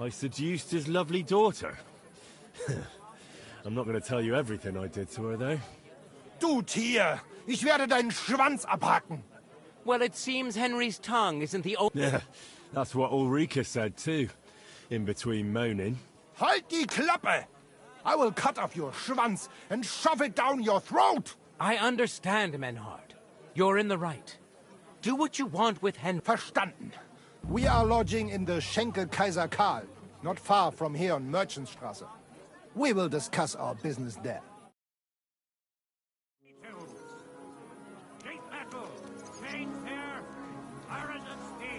I seduced his lovely daughter. I'm not going to tell you everything I did to her, though. Du Tier! Ich werde deinen Schwanz abhacken! Well, it seems Henry's tongue isn't the only... Yeah, that's what Ulrika said, too. In between moaning. Halt die Klappe! I will cut off your Schwanz and shove it down your throat! I understand, Menhard. You're in the right. Do what you want with Verstanden. We are lodging in the Schenkel Kaiser Karl, not far from here on Merchantstrasse. We will discuss our business there.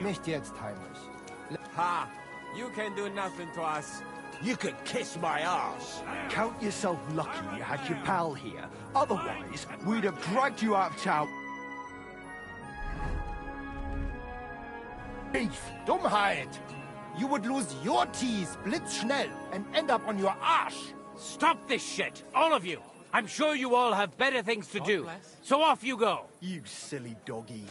Nicht jetzt, Heinrich. Ha! You can do nothing to us. You could kiss my ass. Count yourself lucky you had your pal here. Otherwise, we'd have dragged you out of town. Thief! Dummheit! You would lose your teeth blitzschnell and end up on your arsch! Stop this shit, all of you! I'm sure you all have better things to do. So off you go. You silly doggy.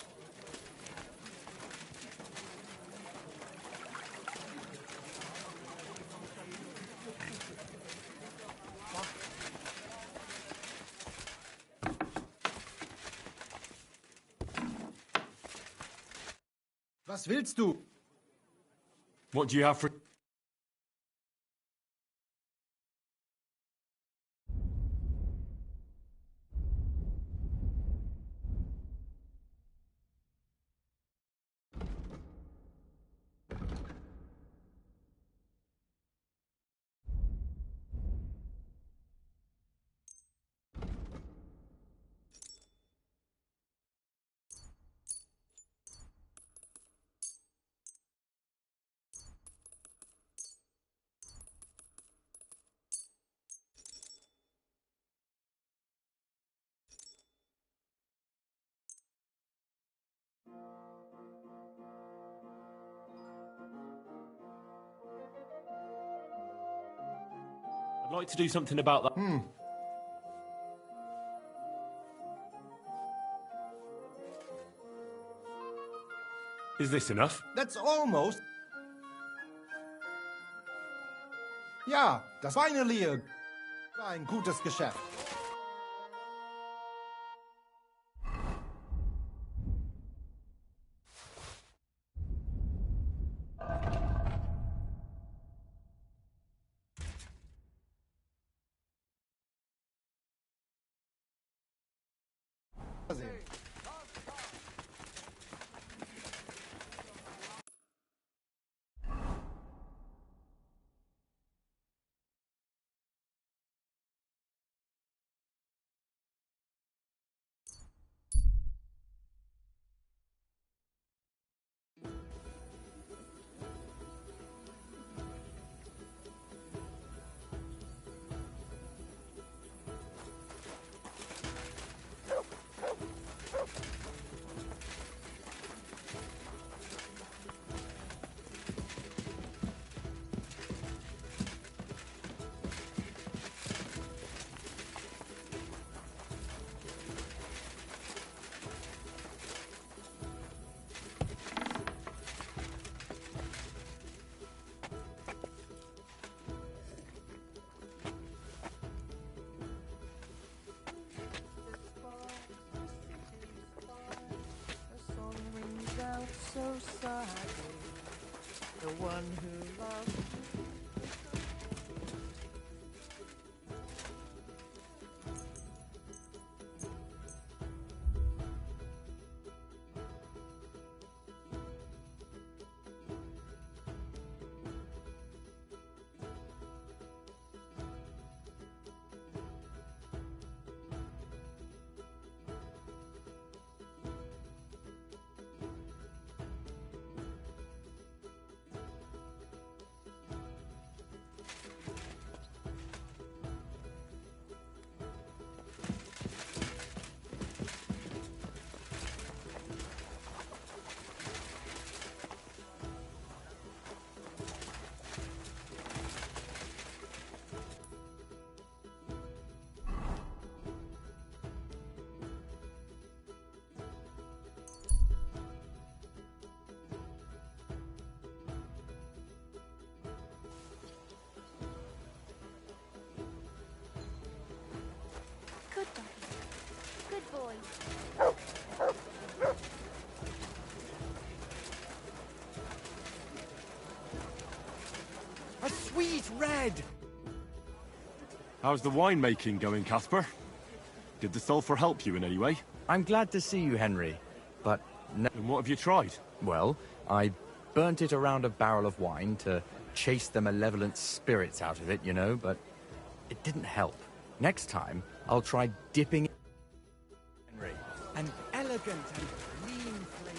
Was willst du? What do you have for... I'd like to do something about that. Is this enough? That's almost... Ja, das war eine Lehe. War ein gutes Geschäft. So sadly, the one who loves red! How's the winemaking going, Casper? Did the sulfur help you in any way? I'm glad to see you, Henry. But no... And what have you tried? Well, I burnt it around a barrel of wine to chase the malevolent spirits out of it, you know, but it didn't help. Next time, I'll try dipping... Henry. An elegant and clean flavor.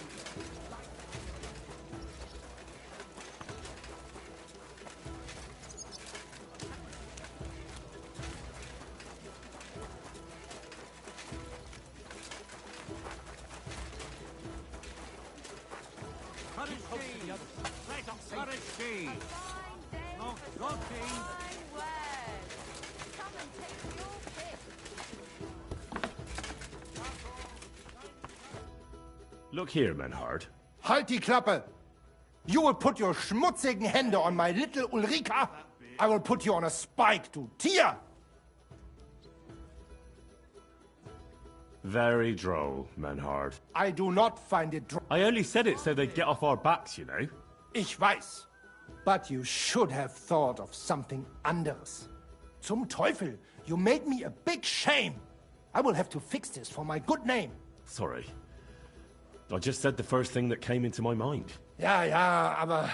Look here, Menhard. Halt die Klappe! You will put your schmutzigen Hände on my little Ulrika. I will put you on a spike, du Tier! Very droll, Menhard. I do not find it I only said it so they'd get off our backs, you know. Ich weiß. But you should have thought of something anderes. Zum Teufel, you made me a big shame. I will have to fix this for my good name. Sorry. I just said the first thing that came into my mind. Ja, aber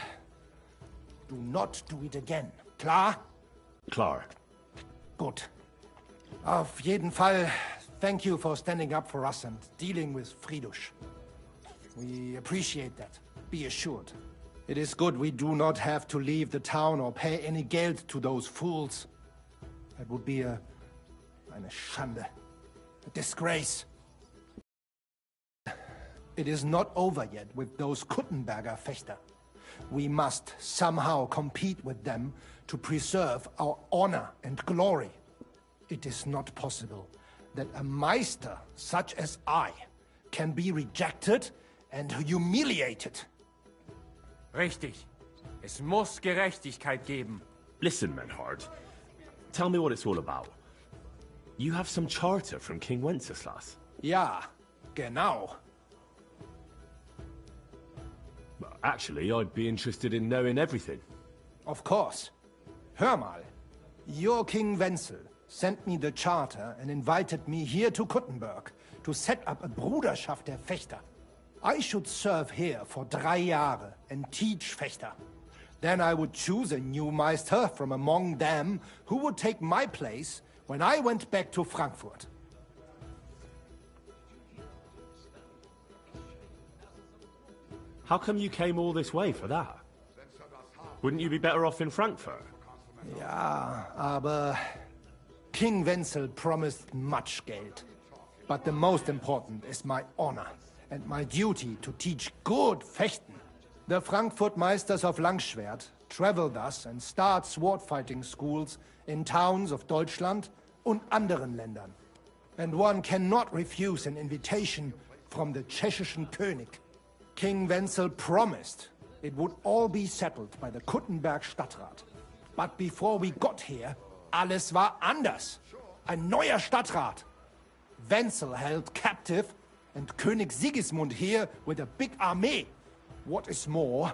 do not do it again. Klar? Klar. Gut. Auf jeden Fall, thank you for standing up for us and dealing with Fridush. We appreciate that. Be assured. It is good we do not have to leave the town or pay any geld to those fools. That would be eine Schande. A disgrace. It is not over yet with those Kuttenberger Fechter. We must somehow compete with them to preserve our honor and glory. It is not possible that a Meister such as I can be rejected and humiliated. Richtig. Es muss Gerechtigkeit geben. Listen, Menhard. Tell me what it's all about. You have some charter from King Wenceslas. Ja, genau. Actually, I'd be interested in knowing everything. Of course. Hör mal. Your King Wenzel sent me the charter and invited me here to Kuttenberg to set up a Bruderschaft der Fechter. I should serve here for 3 Jahre and teach Fechter. Then I would choose a new Meister from among them who would take my place when I went back to Frankfurt. How come you came all this way for that? Wouldn't you be better off in Frankfurt? Ja, aber King Wenzel promised much Geld. But the most important is my honor and my duty to teach good Fechten. The Frankfurt Meisters of Langschwert travel thus and start sword fighting schools in towns of Deutschland und anderen Ländern. And one cannot refuse an invitation from the Tschechischen König. King Wenzel promised it would all be settled by the Kuttenberg Stadtrat. But before we got here, alles war anders. Ein neuer Stadtrat. Wenzel held captive and König Sigismund here with a big army. What is more,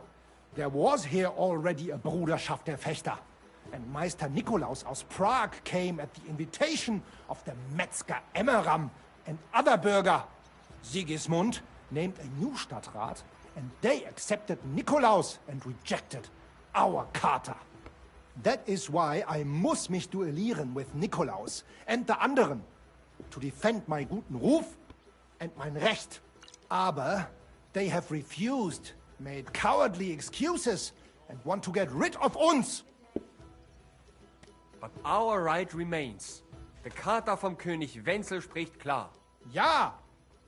there was here already a Bruderschaft der Fechter. And Meister Nikolaus aus Prague came at the invitation of the Metzger Emmeram and other Bürger. Sigismund named a new Stadtrat, and they accepted Nikolaus and rejected our Charter. That is why I muss mich duellieren with Nikolaus and the anderen, to defend my guten Ruf and mein Recht. Aber they have refused, made cowardly excuses, and want to get rid of uns. But our right remains. The Charta vom König Wenzel spricht klar. Ja,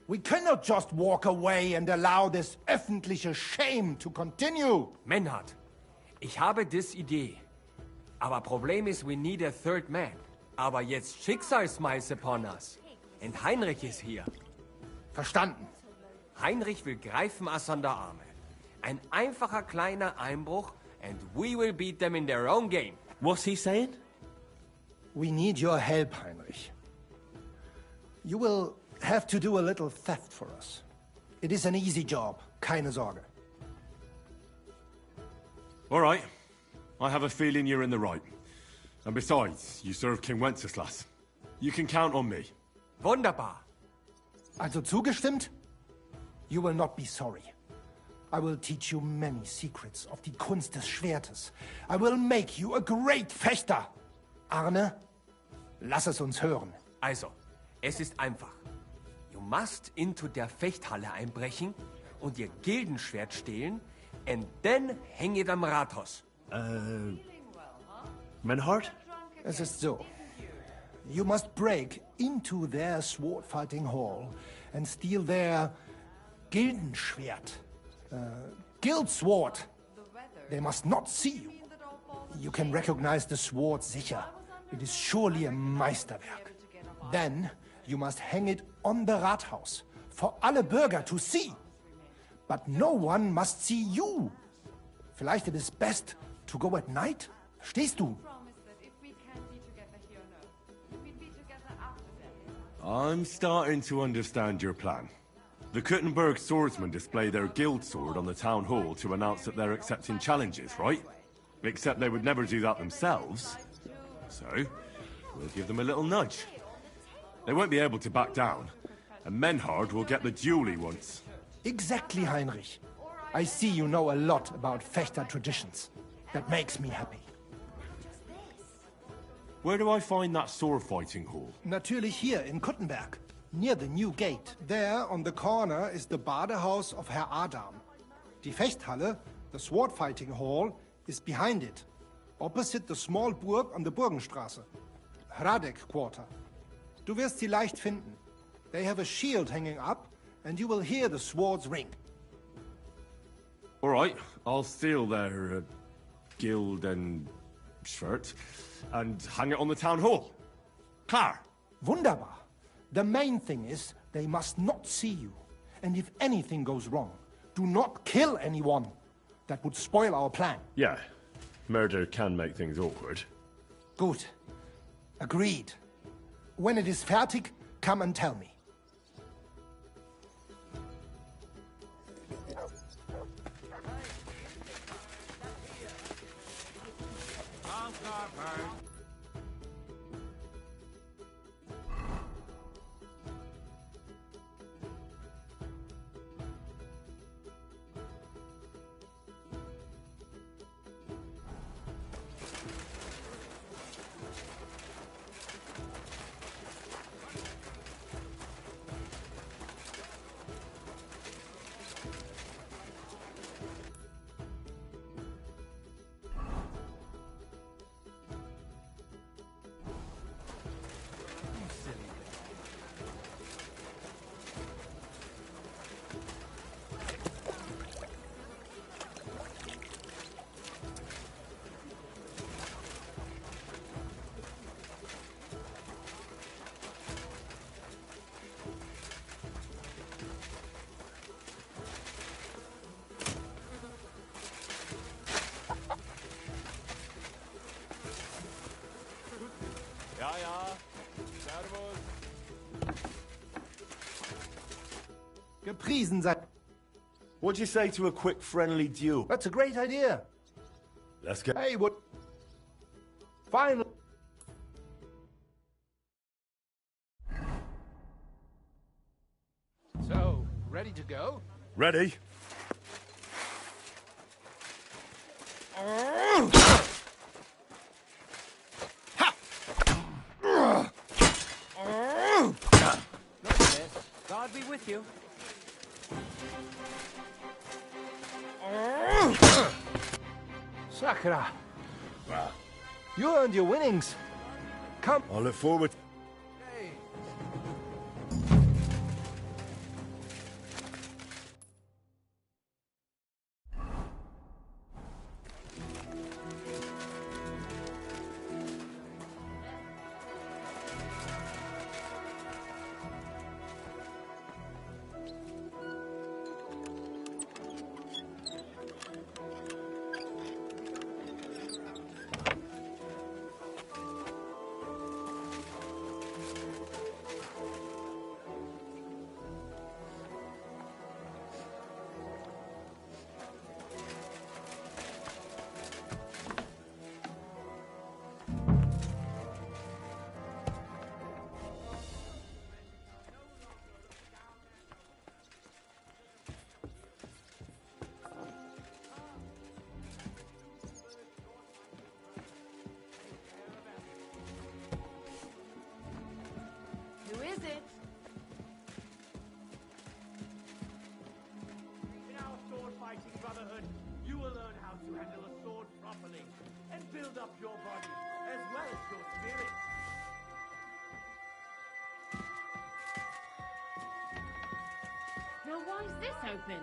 we cannot just walk away and allow this öffentliche shame to continue. Menhard, ich habe dis Idee. Aber Problem ist, we need a third man. Aber jetzt Schicksalsschmeiß upon us. And Heinrich ist hier. Verstanden. Heinrich will greifen us an der Arme. Ein einfacher kleiner Einbruch and we will beat them in their own game. What's he saying? We need your help, Heinrich. You will have to do a little theft for us. It is an easy job, keine Sorge. All right. I have a feeling you're in the right. And besides, you serve King Wenceslas. You can count on me. Wunderbar. Also zugestimmt? You will not be sorry. I will teach you many secrets of die Kunst des Schwertes. I will make you a great Fechter. Arne, lass es uns hören. Also, es ist einfach. You must into der Fechthalle einbrechen und ihr Gildenschwert stehlen and then hang it am Rathaus. Menhard? Es ist so. You must break into their sword-fighting hall and steal their Gildenschwert. Guild sword. They must not see you. You can recognize the sword sicher. It is surely a Meisterwerk. Then you must hang it on the Rathaus for alle Bürger to see. But no one must see you. Vielleicht it is best to go at night? Stehst du? I'm starting to understand your plan. The Kuttenberg swordsmen display their guild sword on the town hall to announce that they're accepting challenges, right? Except they would never do that themselves. So, we'll give them a little nudge. They won't be able to back down, and Menhard will get the duel he wants. Exactly, Heinrich. I see you know a lot about Fechter traditions. That makes me happy. Where do I find that sword fighting hall? Natürlich hier in Kuttenberg, near the new gate. There, on the corner, is the Badehaus of Herr Adam. Die Fechthalle, the sword fighting hall, is behind it, opposite the small burg on the Burgenstraße. Hradek Quarter. Du wirst sie leicht finden. They have a shield hanging up, and you will hear the swords ring. All right, I'll steal their guild and shirt and hang it on the town hall. Klar. Wunderbar. The main thing is they must not see you. And if anything goes wrong, do not kill anyone. That would spoil our plan. Yeah, murder can make things awkward. Gut. Agreed. When it is fertig, come and tell me. Gepriesen sei. What'd you say to a quick friendly duel? That's a great idea. Let's get... Hey, what? Finally. So, ready to go? Ready? God be with you. Sakra. You earned your winnings. Come. I look forward... it. In our sword-fighting brotherhood, you will learn how to handle a sword properly and build up your body as well as your spirit. Now, why is this open?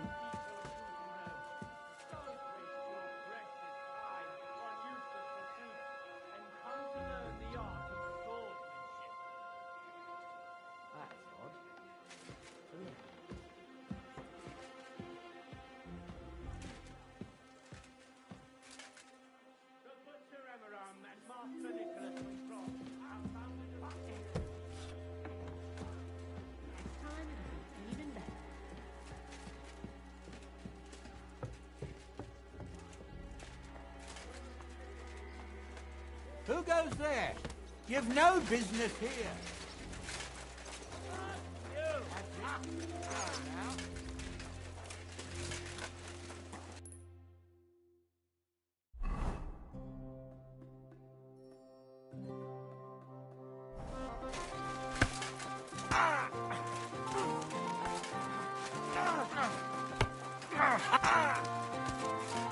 Even better. Who goes there? You've no business here.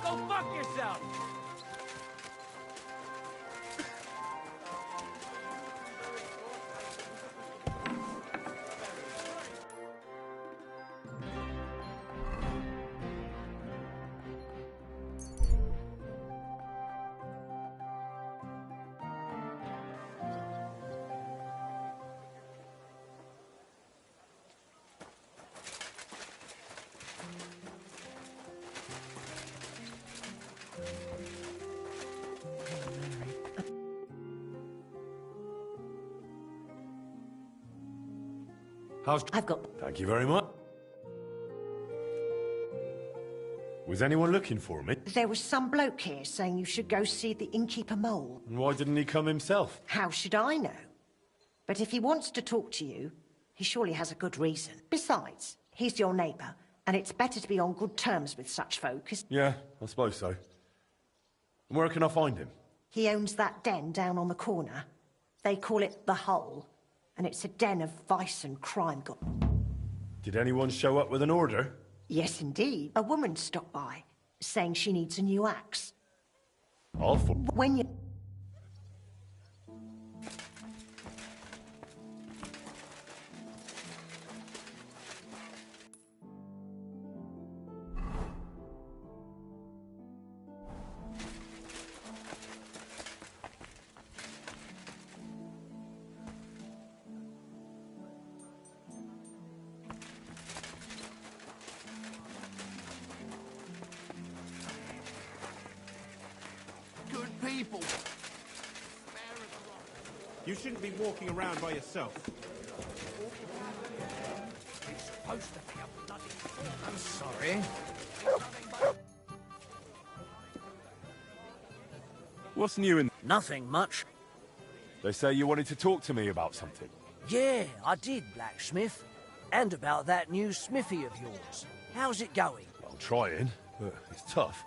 Go fuck yourself! I've got... Thank you very much. Was anyone looking for me? There was some bloke here saying you should go see the innkeeper mole. And why didn't he come himself? How should I know? But if he wants to talk to you, he surely has a good reason. Besides, he's your neighbour, and it's better to be on good terms with such folk as... Yeah, I suppose so. And where can I find him? He owns that den down on the corner. They call it the Hole, and it's a den of vice and crime. Did anyone show up with an order? Yes, indeed. A woman stopped by, saying she needs a new axe. Awful. When you... Good people. You shouldn't be walking around by yourself. It's supposed to be a bloody... I'm sorry. What's new in... Nothing much. They say you wanted to talk to me about something. Yeah, I did, blacksmith. And about that new smithy of yours. How's it going? I'm trying, but it's tough.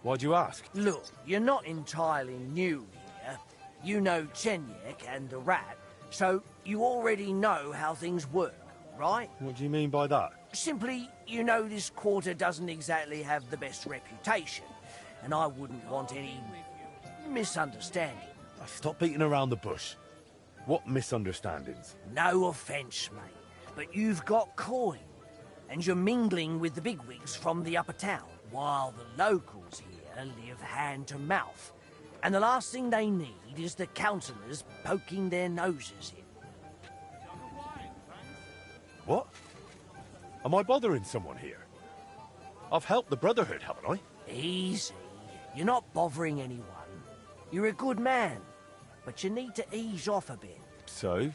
Why'd you ask? Look, you're not entirely new here. You know Chenyek and the Rat, so you already know how things work, right? What do you mean by that? Simply, you know this quarter doesn't exactly have the best reputation, and I wouldn't want any misunderstanding. Stop beating around the bush. What misunderstandings? No offence, mate, but you've got coin, and you're mingling with the bigwigs from the upper town, while the locals here live hand to mouth. And the last thing they need is the councillors poking their noses in. What? Am I bothering someone here? I've helped the Brotherhood, haven't I? Easy. You're not bothering anyone. You're a good man, but you need to ease off a bit. So,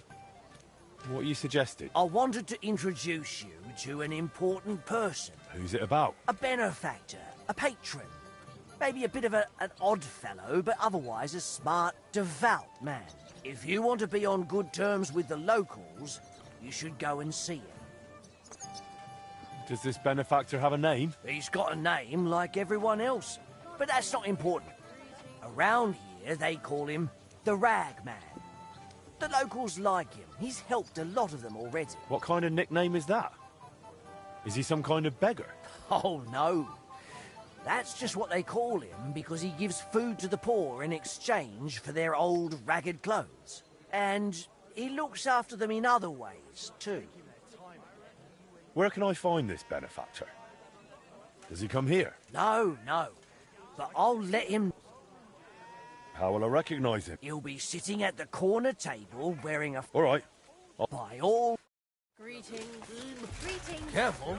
what are you suggesting? I wanted to introduce you to an important person. Who's it about? A benefactor, a patron. Maybe a bit of an odd fellow, but otherwise a smart, devout man. If you want to be on good terms with the locals, you should go and see him. Does this benefactor have a name? He's got a name like everyone else, but that's not important. Around here, they call him the Rag Man. The locals like him. He's helped a lot of them already. What kind of nickname is that? Is he some kind of beggar? Oh, no. That's just what they call him because he gives food to the poor in exchange for their old ragged clothes. And he looks after them in other ways, too. Where can I find this benefactor? Does he come here? No. But I'll let him... How will I recognize him? He'll be sitting at the corner table wearing a... All right. By all... Greetings. Greetings. Careful.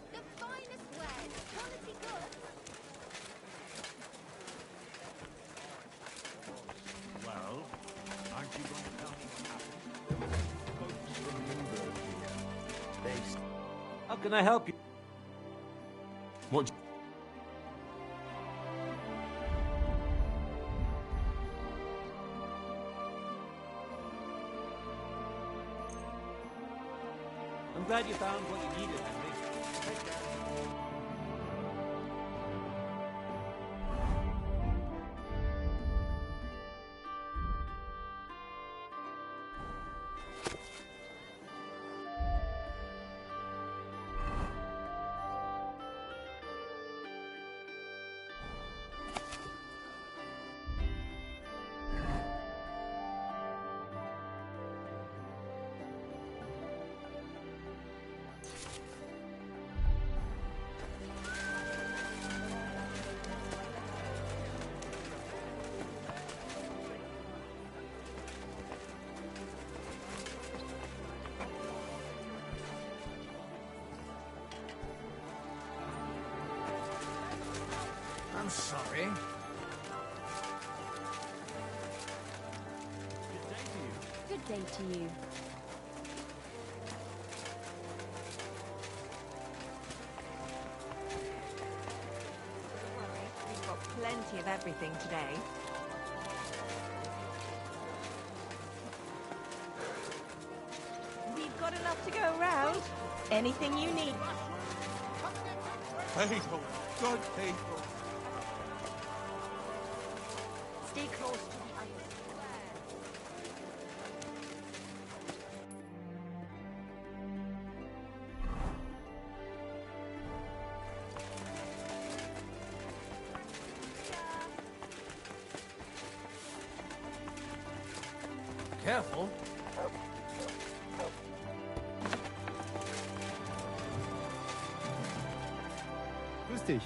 The finest wares, quality goods. Well, aren't you going to tell me what happened? How can I help you? What? I'm glad you found what you needed, Henry. I'm sorry. Good day to you. Don't worry, we've got plenty of everything today. We've got enough to go around. Anything you need. Faithful, good faithful. Stay close to the others. Careful. Grüß dich.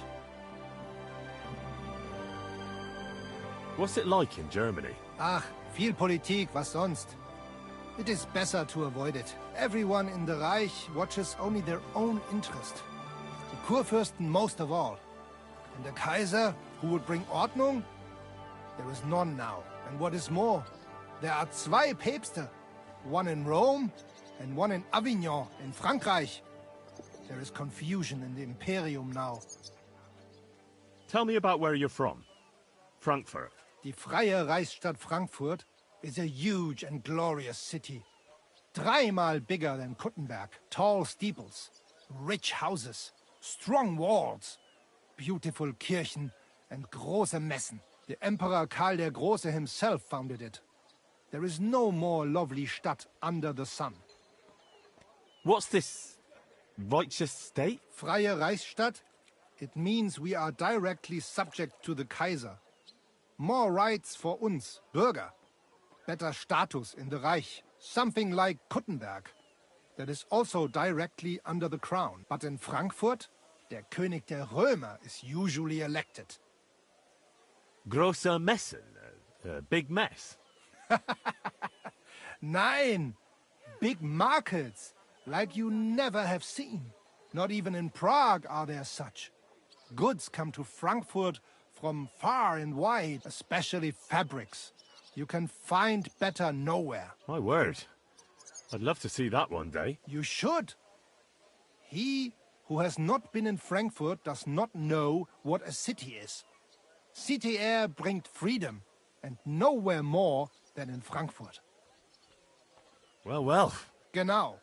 What's it like in Germany? Ach, viel Politik, was sonst? It is better to avoid it. Everyone in the Reich watches only their own interest. The Kurfürsten most of all. And the Kaiser, who would bring Ordnung? There is none now. And what is more, there are zwei Päpste. One in Rome and one in Avignon in Frankreich. There is confusion in the Imperium now. Tell me about where you're from. Frankfurt. Die freie Reichsstadt Frankfurt is a huge and glorious city. Dreimal bigger than Kuttenberg. Tall steeples, rich houses, strong walls, beautiful Kirchen and große Messen. The Emperor Karl der Große himself founded it. There is no more lovely Stadt under the sun. What's this righteous state? Freie Reichsstadt? It means we are directly subject to the Kaiser. More rights for uns, Bürger. Better status in the Reich. Something like Kuttenberg. That is also directly under the crown. But in Frankfurt, der König der Römer is usually elected. Große Messen. Big mess. Nein! Big markets, like you never have seen. Not even in Prague are there such. Goods come to Frankfurt from far and wide, especially fabrics. You can find better nowhere. My word. I'd love to see that one day. You should. He who has not been in Frankfurt does not know what a city is. City air brings freedom, and nowhere more than in Frankfurt. Well, well. Genau.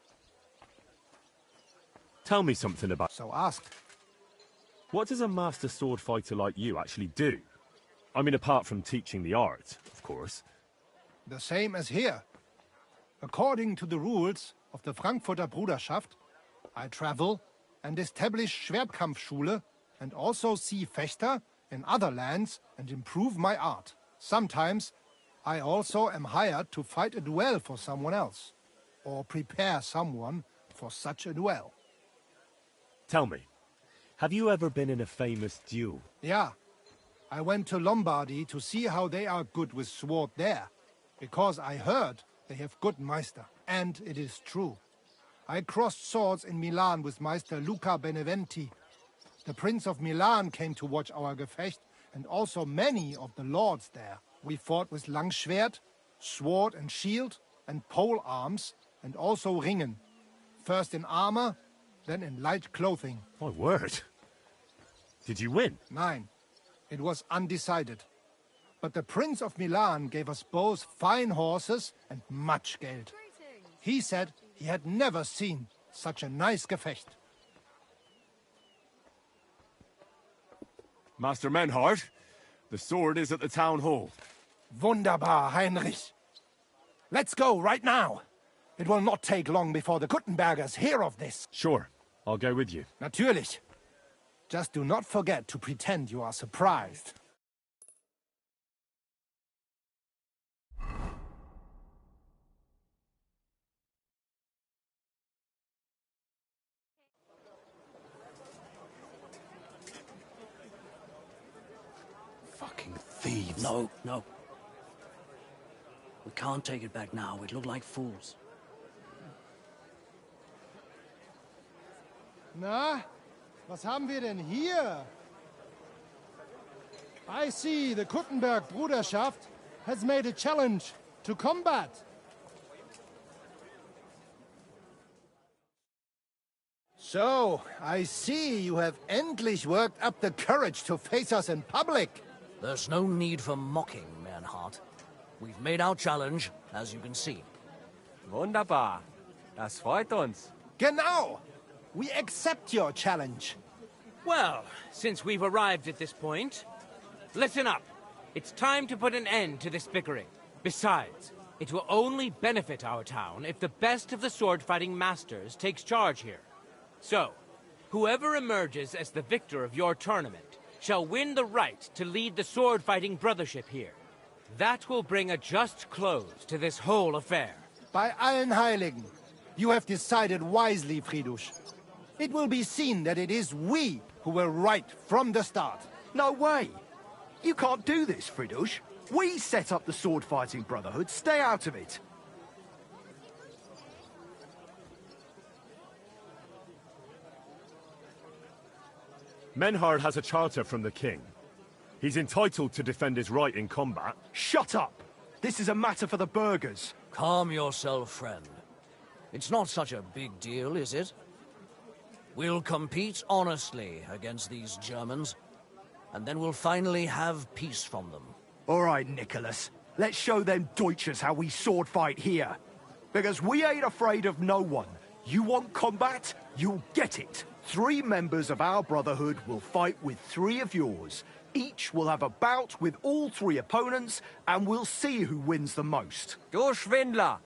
Tell me something about... So ask. What does a master sword fighter like you actually do? I mean, apart from teaching the art, of course. The same as here. According to the rules of the Frankfurter Bruderschaft, I travel and establish Schwertkampfschule and also see Fechter in other lands and improve my art. Sometimes I also am hired to fight a duel for someone else, or prepare someone for such a duel. Tell me, have you ever been in a famous duel? Yeah. I went to Lombardy to see how they are good with sword there, because I heard they have good Meister, and it is true. I crossed swords in Milan with Meister Luca Beneventi. The Prince of Milan came to watch our Gefecht, and also many of the lords there. We fought with Langschwert, sword and shield, and pole arms, and also Ringen. First in armor, then in light clothing. My word. Did you win? Nein. It was undecided. But the Prince of Milan gave us both fine horses and much geld. He said he had never seen such a nice Gefecht. Master Menhard, the sword is at the town hall. Wunderbar, Heinrich. Let's go right now. It will not take long before the Kuttenbergers hear of this. Sure, I'll go with you. Natürlich. Just do not forget to pretend you are surprised. Fucking thieves. No, no. We can't take it back now. We'd look like fools. Na, was haben wir denn hier? I see the Kuttenberg Bruderschaft has made a challenge to combat. So, I see you have endlich worked up the courage to face us in public. There's no need for mocking, Mernhardt. We've made our challenge, as you can see. Wunderbar. Das freut uns. Genau! We accept your challenge. Well, since we've arrived at this point, listen up. It's time to put an end to this bickering. Besides, it will only benefit our town if the best of the sword-fighting masters takes charge here. So, whoever emerges as the victor of your tournament shall win the right to lead the sword-fighting brothership here. That will bring a just close to this whole affair. Bei allen Heiligen, you have decided wisely, Friedrich. It will be seen that it is we who were right from the start. No way. You can't do this, Friedrich. We set up the sword-fighting brotherhood. Stay out of it. Menhard has a charter from the king. He's entitled to defend his right in combat. Shut up! This is a matter for the burghers. Calm yourself, friend. It's not such a big deal, is it? We'll compete honestly against these Germans, and then we'll finally have peace from them. All right, Nicholas. Let's show them Deutschers how we sword fight here. Because we ain't afraid of no one. You want combat? You'll get it. 3 members of our brotherhood will fight with 3 of yours. Each will have a bout with all 3 opponents, and we'll see who wins the most. Du Schwindler!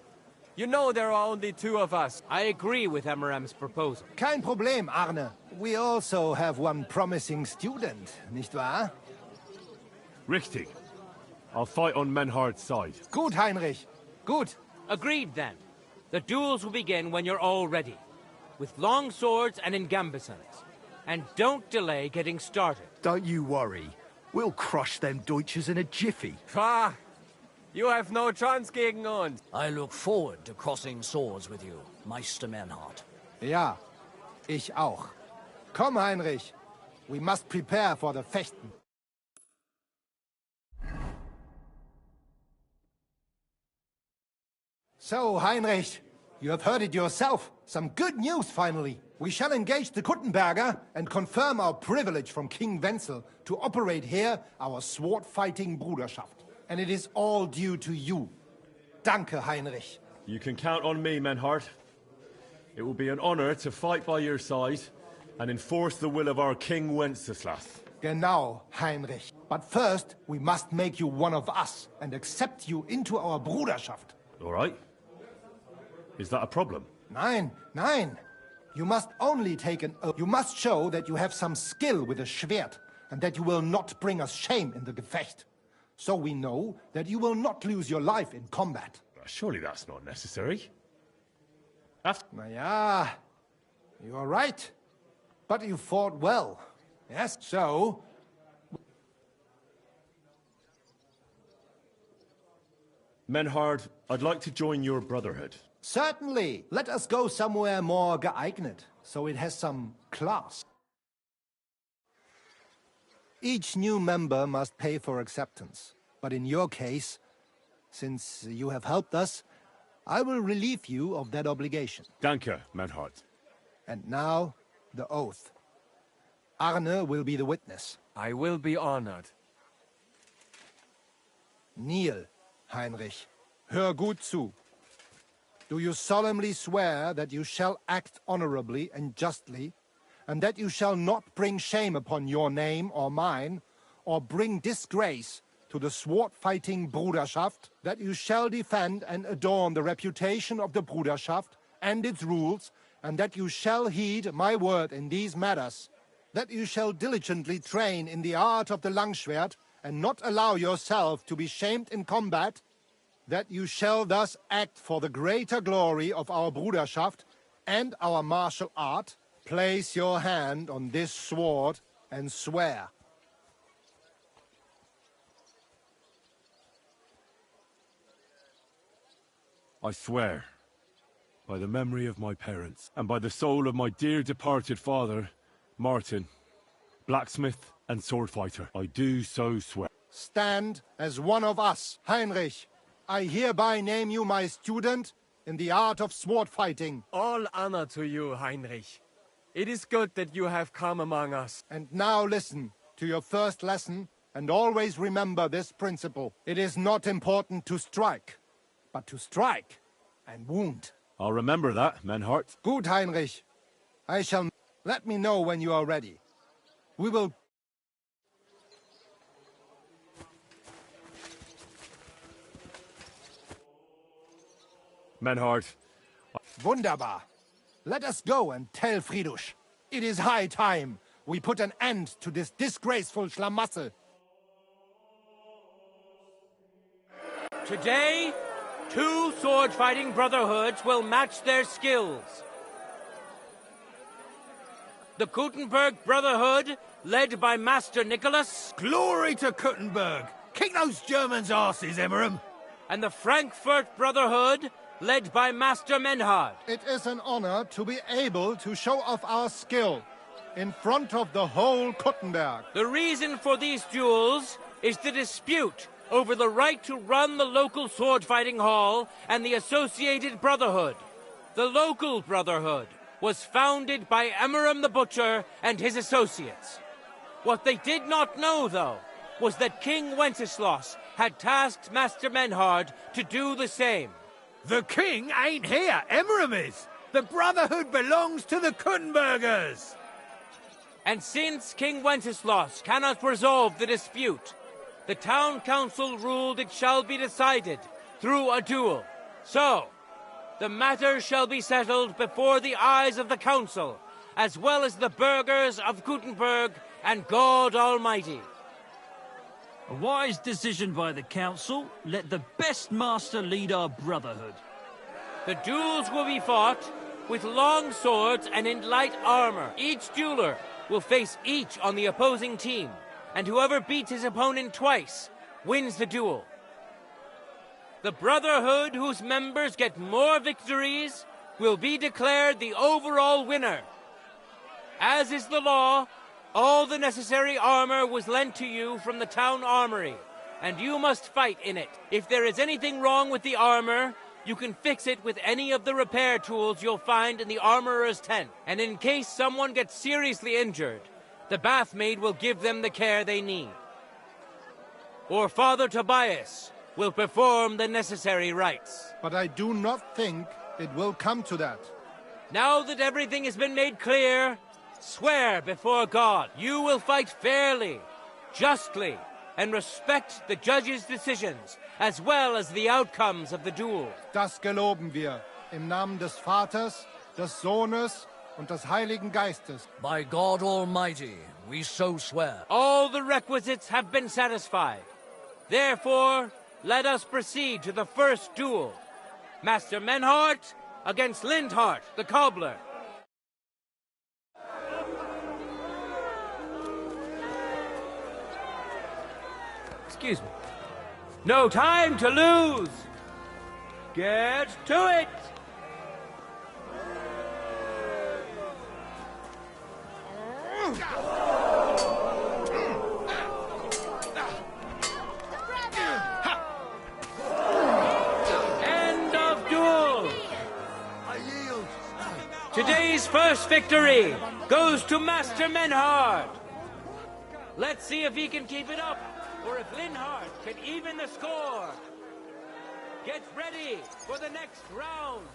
You know there are only 2 of us. I agree with Emmeram's proposal. Kein Problem, Arne. We also have one promising student, nicht wahr? Richtig. I'll fight on Menhard's side. Gut, Heinrich. Gut. Agreed, then. The duels will begin when you're all ready, with long swords and in gambesons. And don't delay getting started. Don't you worry. We'll crush them Deutschers in a jiffy. Ha! You have no chance gegen uns. I look forward to crossing swords with you, Meister Mernhardt. Ja, ich auch. Komm, Heinrich. We must prepare for the Fechten. So, Heinrich, you have heard it yourself. Some good news, finally. We shall engage the Kuttenberger and confirm our privilege from King Wenzel to operate here our sword-fighting Bruderschaft. And it is all due to you. Danke, Heinrich. You can count on me, Menhard. It will be an honor to fight by your side and enforce the will of our King Wenceslas. Genau, Heinrich. But first, we must make you one of us and accept you into our Bruderschaft. All right. Is that a problem? Nein, nein. You must only take an oath. You must show that you have some skill with a Schwert and that you will not bring us shame in the Gefecht. So we know that you will not lose your life in combat. Surely that's not necessary. Na ja, you are right. But you fought well. Yes, so... Menhard, I'd like to join your brotherhood. Certainly. Let us go somewhere more geeignet, so it has some class. Each new member must pay for acceptance. But in your case, since you have helped us, I will relieve you of that obligation. Danke, Menhard. And now, the oath. Arne will be the witness. I will be honored. Kneel, Heinrich. Hör gut zu. Do you solemnly swear that you shall act honorably and justly, and that you shall not bring shame upon your name or mine, or bring disgrace to the sword-fighting Bruderschaft, that you shall defend and adorn the reputation of the Bruderschaft and its rules, and that you shall heed my word in these matters, that you shall diligently train in the art of the Langschwert, and not allow yourself to be shamed in combat, that you shall thus act for the greater glory of our Bruderschaft and our martial art. Place your hand on this sword and swear. I swear, by the memory of my parents, and by the soul of my dear departed father, Martin, blacksmith and sword fighter, I do so swear. Stand as one of us, Heinrich. I hereby name you my student in the art of sword fighting. All honor to you, Heinrich. It is good that you have come among us. And now listen to your first lesson, and always remember this principle. It is not important to strike, but to strike and wound. I'll remember that, Menhard. Gut, Heinrich. I shall... Let me know when you are ready. We will... Menhard. Wunderbar. Let us go and tell Friedrich. It is high time we put an end to this disgraceful schlamassel. Today, 2 sword-fighting brotherhoods will match their skills. The Kuttenberg Brotherhood, led by Master Nicholas. Glory to Kuttenberg! Kick those Germans' asses, Emmeram! And the Frankfurt Brotherhood, led by Master Menhard. It is an honor to be able to show off our skill in front of the whole Kuttenberg. The reason for these duels is the dispute over the right to run the local sword-fighting hall and the associated brotherhood. The local brotherhood was founded by Emmeram the Butcher and his associates. What they did not know, though, was that King Wenceslas had tasked Master Menhard to do the same. The king ain't here, Emmeram is! The Brotherhood belongs to the Kuttenbergers! And since King Wenceslas cannot resolve the dispute, the town council ruled it shall be decided through a duel. So, the matter shall be settled before the eyes of the council, as well as the burghers of Kuttenberg and God Almighty. A wise decision by the council. Let the best master lead our brotherhood. The duels will be fought with long swords and in light armor. Each dueler will face each on the opposing team, and whoever beats his opponent twice wins the duel. The brotherhood whose members get more victories will be declared the overall winner. As is the law, all the necessary armor was lent to you from the town armory, and you must fight in it. If there is anything wrong with the armor, You can fix it with any of the repair tools you'll find in the armorer's tent. And in case someone gets seriously injured, the bathmaid will give them the care they need. Or Father Tobias will perform the necessary rites. But I do not think it will come to that. Now that everything has been made clear, swear before God you will fight fairly, justly, and respect the judge's decisions, as well as the outcomes of the duel. Das geloben wir, im Namen des Vaters, des Sohnes und des Heiligen Geistes. By God Almighty, we so swear. All the requisites have been satisfied. Therefore, let us proceed to the first duel. Master Menhart against Lindhart, the cobbler. Excuse me. No time to lose! Get to it! End of duel! I yield. Today's first victory goes to Master Menhard. Let's see if he can keep it up, or if Linhart can even the score. Get ready for the next round.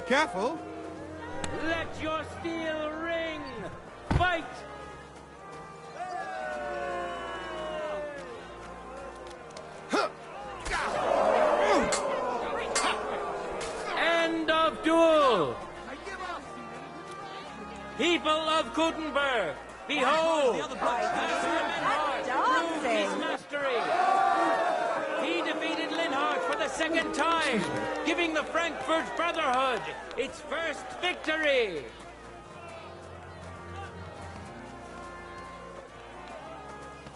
Careful! Let your steel ring. Fight! End of duel. People of Gutenberg, behold, Master Linhart proved his mastery. He defeated Linhart for the second time, giving the Frankfurt Brotherhood its first victory.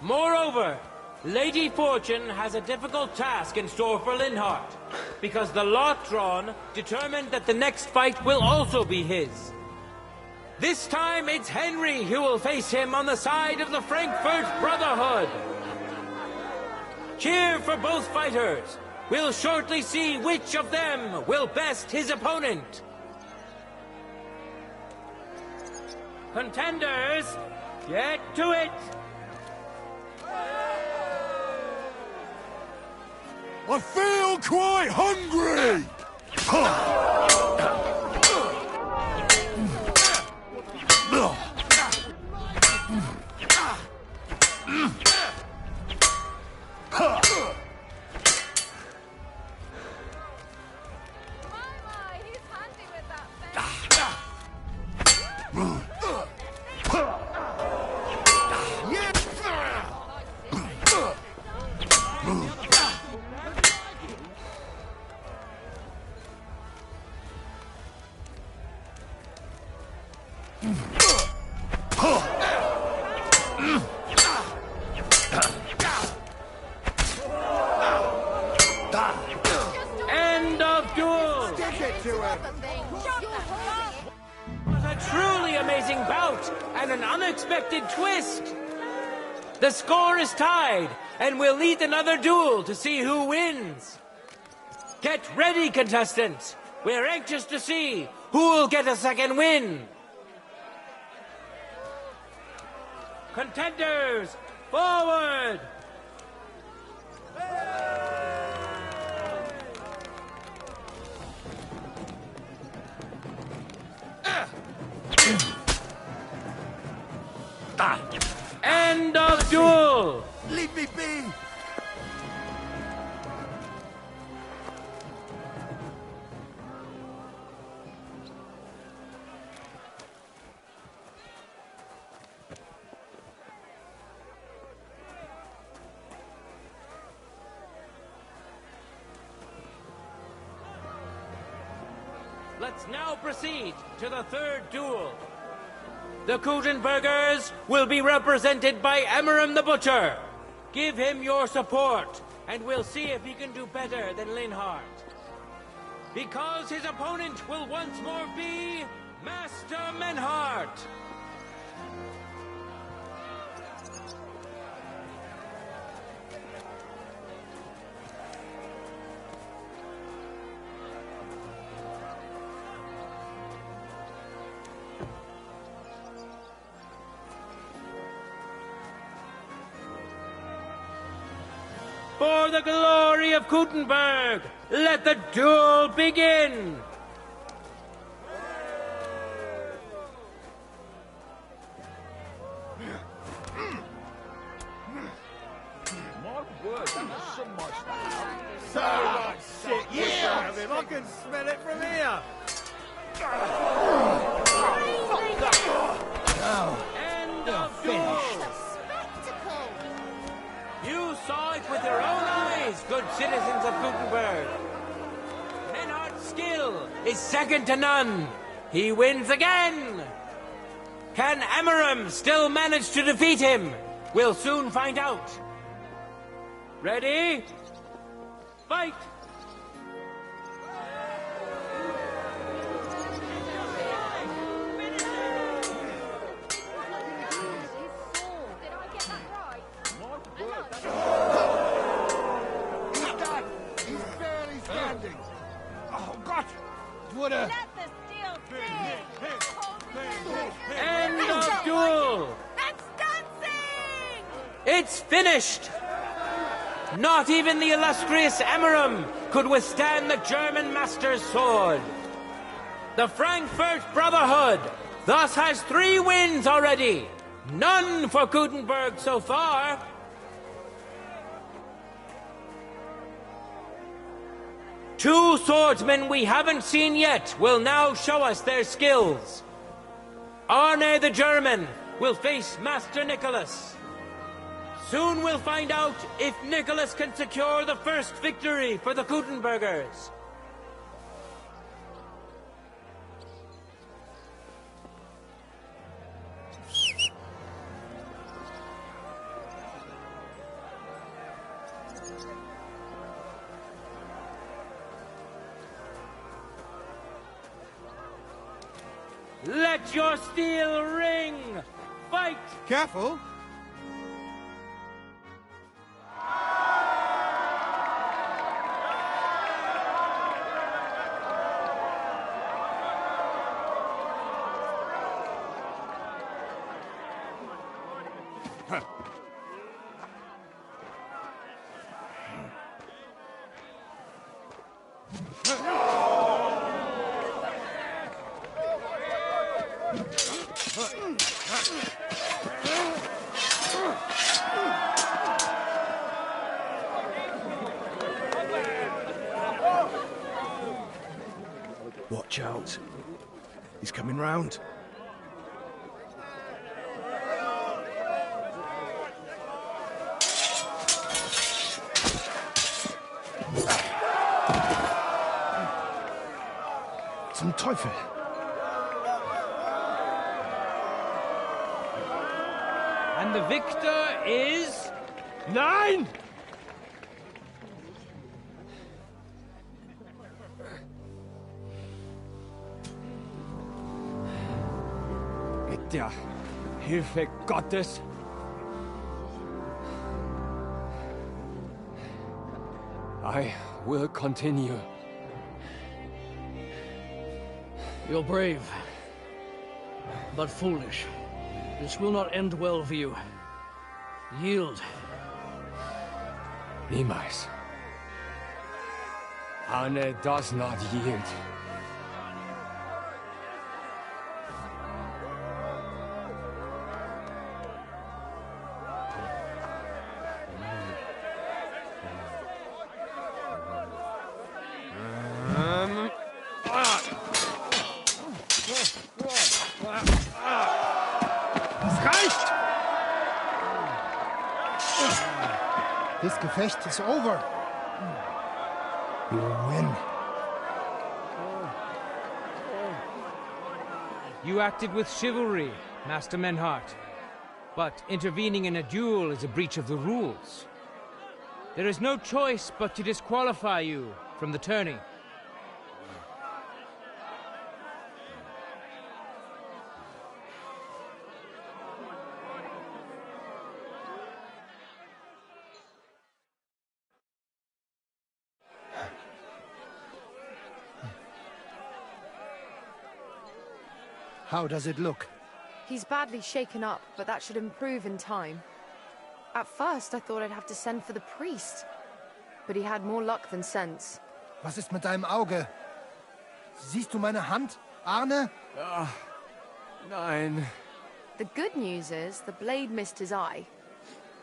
Moreover, Lady Fortune has a difficult task in store for Linhart, because the lot drawn determined that the next fight will also be his. This time, it's Henry who will face him on the side of the Frankfurt Brotherhood. Cheer for both fighters. We'll shortly see which of them will best his opponent. Contenders, get to it! I feel quite hungry! End of duel! Stick it to him! What a truly amazing bout and an unexpected twist! The score is tied, and we'll lead another duel to see who wins. Get ready, contestants! We're anxious to see who will get a second win. Contenders, forward! End of duel! Leave me be! Let's now proceed to the third duel. The Gutenbergers will be represented by Emmeram the Butcher. Give him your support, and we'll see if he can do better than Linhart. Because his opponent will once more be Master Menhart. For the glory of Gutenberg, let the duel begin! Sick yeah. Of him. I can smell it from here. End of duel! You saw it with your own eyes, good citizens of Gutenberg. Menhardt's skill is second to none. He wins again. Can Emmeram still manage to defeat him? We'll soon find out. Ready? Fight! Let the steel sing! End of duel! That's dancing! It's finished! Not even the illustrious Emmeram could withstand the German master's sword. The Frankfurt Brotherhood thus has 3 wins already. None for Gutenberg so far. Two swordsmen we haven't seen yet will now show us their skills. Arne the German will face Master Nicholas. Soon we'll find out if Nicholas can secure the first victory for the Gutenbergers. Let your steel ring! Fight! Careful! Watch out. He's coming round. Some Teufel. And the victor is... Nein! Mit der Hilfe Gottes. I will continue. You're brave, but foolish. This will not end well for you. Yield. Niemals. Arne does not yield. This Gefecht is over. You win. You acted with chivalry, Master Menhardt. But intervening in a duel is a breach of the rules. There is no choice but to disqualify you from the tourney. How does it look? He's badly shaken up, but that should improve in time. At first, I thought I'd have to send for the priest. but he had more luck than sense. Was ist mit deinem Auge? Siehst du meine Hand, Arne? Nein. The good news is the blade missed his eye.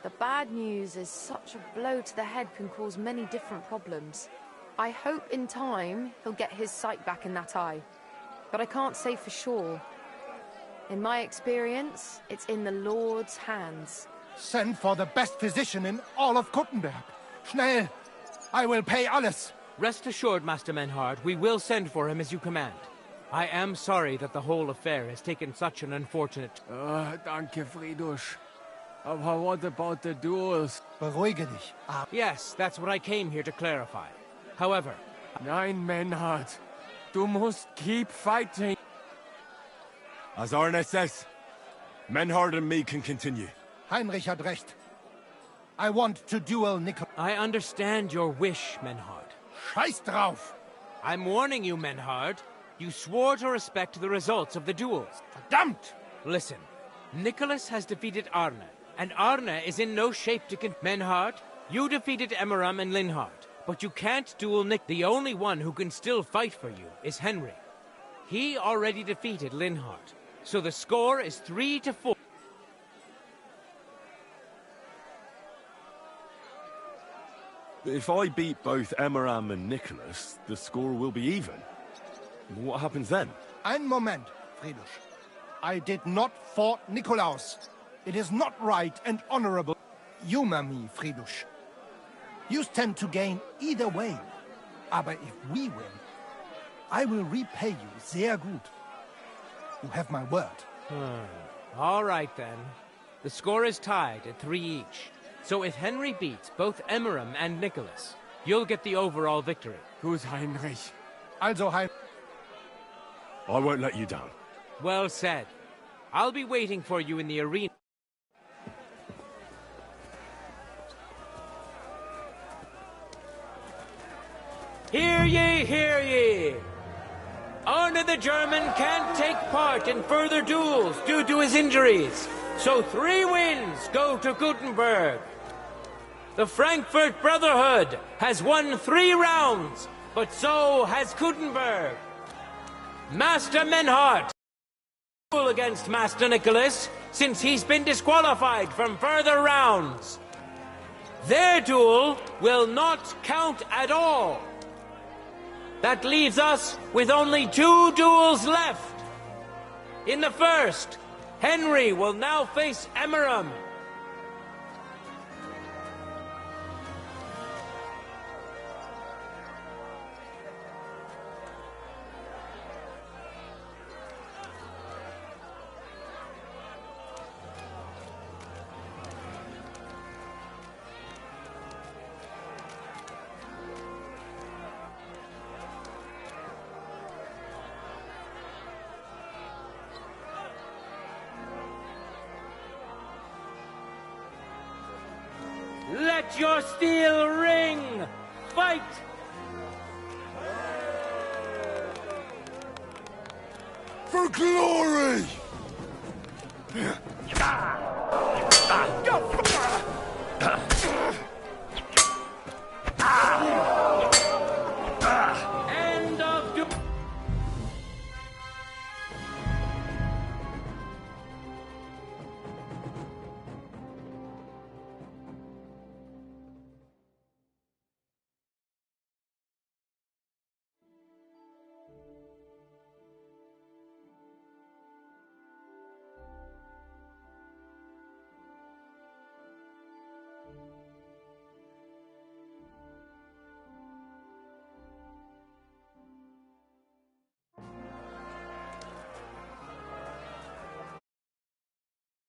The bad news is such a blow to the head can cause many different problems. I hope in time he'll get his sight back in that eye, but I can't say for sure. In my experience, it's in the Lord's hands. Send for the best physician in all of Kuttenberg. Schnell! I will pay alles. Rest assured, Master Menhard, we will send for him as you command. I am sorry that the whole affair has taken such an unfortunate... Danke, Friedrich. Aber what about the duels? Beruhige dich. Yes, that's what I came here to clarify. However... Nein, Menhard. Du musst keep fighting. As Arne says, Menhard and me can continue. Heinrich had recht. I want to duel Nicholas. I understand your wish, Menhard. Scheiß drauf! I'm warning you, Menhard. You swore to respect the results of the duels. Verdammt! Listen, Nicholas has defeated Arne, and Arne is in no shape to Menhard, you defeated Emmeram and Linhard, but you can't duel Nick. The only one who can still fight for you is Henry. He already defeated Linhard, so the score is 3-4. If I beat both Emmeram and Nicholas, the score will be even. What happens then? Ein Moment, Friedrich. I did not fought Nikolaus. It is not right and honorable. Humor me, Friedrich. You stand to gain either way. Aber if we win, I will repay you sehr gut. You have my word. All right, then. The score is tied at 3 each. So if Henry beats both Emmeram and Nicholas, you'll get the overall victory. Who's Heinrich? Also, Heinrich. I won't let you down. Well said. I'll be waiting for you in the arena. Hear ye, hear ye! Arne the German can't take part in further duels due to his injuries, so 3 wins go to Gutenberg. The Frankfurt Brotherhood has won 3 rounds, but so has Gutenberg. Master Menhard duel against Master Nicholas, since he's been disqualified from further rounds. Their duel will not count at all. That leaves us with only 2 duels left. In the first, Henry will now face Emmeram. Let your steel ring! Fight! For glory!